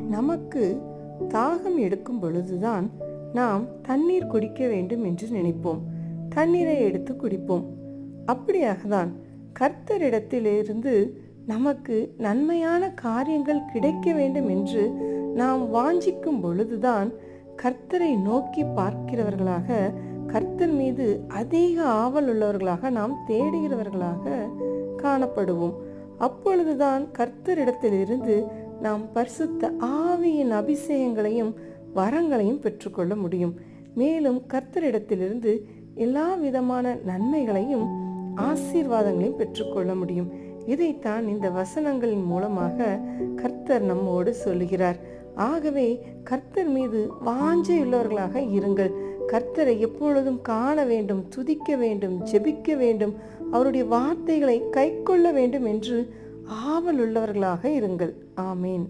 நமக்கு தாகம் எடுக்கும் பொழுதுதான் நாம் தண்ணீர் குடிக்க வேண்டும் என்று நினைப்போம். தண்ணீரை எடுத்து குடிப்போம். அப்படியாகத்தான் கர்த்தரிடத்திலிருந்து நமக்கு நன்மையான காரியங்கள் கிடைக்க வேண்டும் என்று நாம் வாஞ்சிக்கும் பொழுதுதான் கர்த்தரை நோக்கி பார்க்கிறவர்களாக, கர்த்தர் மீது அதிக ஆவல் உள்ளவர்களாக, நாம் தேடுகிறவர்களாக காணப்படுவோம். அப்பொழுதுதான் கர்த்தரிடத்திலிருந்து நாம் பரிசுத்த ஆவியின் அபிஷேகங்களையும் வரங்களையும் பெற்றுக்கொள்ள முடியும். மேலும் கர்த்தரிடத்திலிருந்து எல்லா விதமான நன்மைகளையும் ஆசீர்வாதங்களையும் பெற்றுக்கொள்ள முடியும். இதைத்தான் இந்த வசனங்களின் மூலமாக கர்த்தர் நம்மோடு சொல்லுகிறார். ஆகவே கர்த்தர் மீது வாஞ்சையுள்ளவர்களாக இருங்கள். கர்த்தரை எப்பொழுதும் காண வேண்டும், துதிக்க வேண்டும், ஜெபிக்க வேண்டும், அவருடைய வார்த்தைகளை கைக்கொள்ள வேண்டும் என்று ஆவல் உள்ளவர்களாக இருங்கள். ஆமேன்.